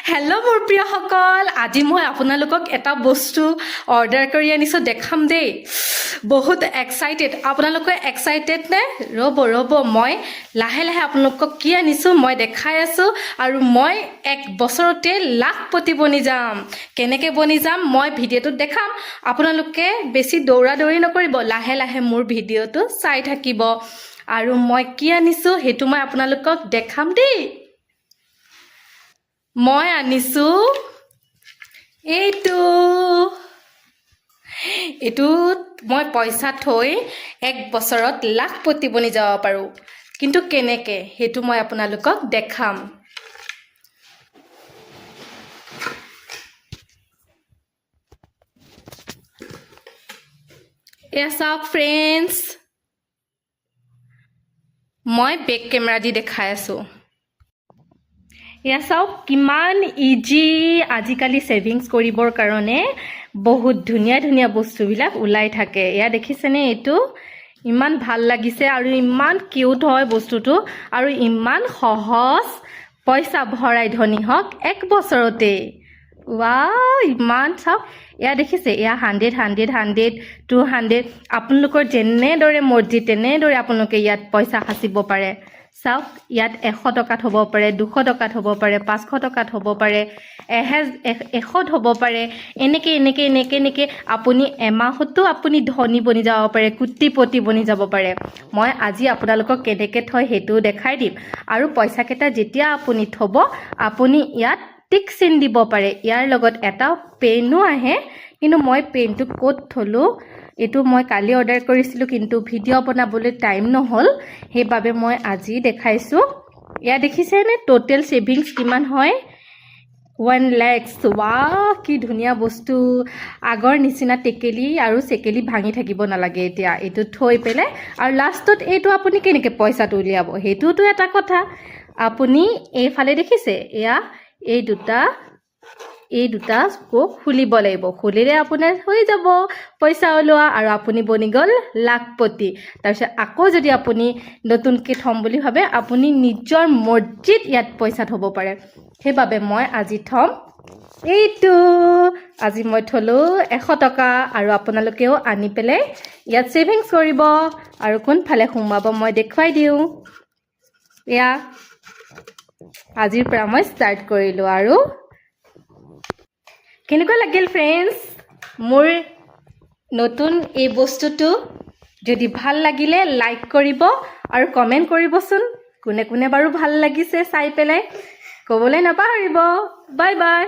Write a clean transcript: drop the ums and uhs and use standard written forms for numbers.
Hello' মোৰ প্ৰিয়সকল, আজি মই আপোনালোকক এটা বস্তু অৰ্ডাৰ কৰি আনিছোঁ, দেখাম দেই। বহুত এক্সাইটেড। আপোনালোকে এক্সাইটেড নে? ৰ'ব মই লাহে লাহে আপোনালোকক কি আনিছোঁ মই দেখাই আছোঁ। আৰু মই 1 বছৰতে লাখপতি বনি যাম। কেনেকৈ বনি যাম মই ভিডিঅ'টোত দেখাম। আপোনালোকে বেছি দৌৰা দৌৰি নকৰিব, লাহে লাহে মোৰ ভিডিঅ'টো চাই থাকিব। আৰু মই কি আনিছোঁ সেইটো মই আপোনালোকক দেখাম দেই। মই আনিছোঁ এইটোত মই পইচা থৈ 1 বছৰত লাখপতি বনি যাব পাৰোঁ। কিন্তু কেনেকৈ সেইটো মই আপোনালোকক দেখাম। এয়া চাওক ফ্ৰেণ্ডছ, মই বেক কেমেৰা দি দেখাই আছোঁ। এয়া চাওক কিমান ইজি আজিকালি ছেভিংছ কৰিবৰ কাৰণে বহুত ধুনীয়া ধুনীয়া বস্তুবিলাক ওলাই থাকে। এয়া দেখিছেনে? এইটো ইমান ভাল লাগিছে আৰু ইমান কিউট হয় বস্তুটো, আৰু ইমান সহজ পইচা ভৰাই ধনী হওক 1 বছৰতে। ৱাও, ইমান চাওক। এয়া দেখিছে? এয়া 100, 100, 100, 200। আপোনালোকৰ যেনেদৰে মৰ্জি তেনেদৰে আপোনালোকে ইয়াত পইচা সাচিব পাৰে। চাওক, ইয়াত 100 টকাত হ'ব পাৰে, 200 টকাত হ'ব পাৰে, 500 টকাত হ'ব পাৰে, 100ত হ'ব পাৰে। এনেকৈ আপুনি এমাহতো আপুনি ধনী বনি যাব পাৰে, কোটিপতি বনি যাব পাৰে। মই আজি আপোনালোকক কেনেকৈ থয় সেইটোও দেখাই দিম। আৰু পইচাকেইটা যেতিয়া আপুনি থ'ব, আপুনি ইয়াত টিক চিন দিব পাৰে। ইয়াৰ লগত এটা পেনো আহে, কিন্তু মই পেনটো ক'ত থলোঁ এইটো মই কালি অৰ্ডাৰ কৰিছিলোঁ, কিন্তু ভিডিঅ' বনাবলৈ টাইম নহ'ল, সেইবাবে মই আজি দেখাইছোঁ। এয়া দেখিছেনে টোটেল ছেভিংছ কিমান হয়? 1 লাখ। ৱাও, কি ধুনীয়া বস্তু। আগৰ নিচিনা টেকেলি আৰু চেকেলি ভাঙি থাকিব নালাগে এতিয়া। এইটো থৈ পেলাই আৰু লাষ্টত এইটো আপুনি কেনেকৈ পইচাটো উলিয়াব সেইটোতো এটা কথা। আপুনি এইফালে দেখিছে? এয়া এই দুটা স্পক খুলিব লাগিব। খুলিলে আপোনাৰ হৈ যাব পইচা ওলোৱা, আৰু আপুনি বনি গ'ল লাখপতি। তাৰপিছত আকৌ যদি আপুনি নতুনকৈ থ'ম বুলি ভাবে, আপুনি নিজৰ মৰ্জিত ইয়াত পইচা থ'ব পাৰে। সেইবাবে মই আজি থ'ম এইটো। আজি মই থ'লোঁ 100 টকা, আৰু আপোনালোকেও আনি পেলাই ইয়াত ছেভিংছ কৰিব। আৰু কোনফালে সোমাব মই দেখুৱাই দিওঁ। এয়া আজিৰ পৰা মই ষ্টাৰ্ট কৰিলোঁ। আৰু কেনেকুৱা লাগিল ফ্ৰেণ্ডছ মোৰ নতুন এই বস্তুটো? যদি ভাল লাগিলে লাইক কৰিব আৰু কমেণ্ট কৰিবচোন। কোনে কোনে বাৰু ভাল লাগিছে চাই পেলাই ক'বলৈ নাপাহৰিব। Bye bye.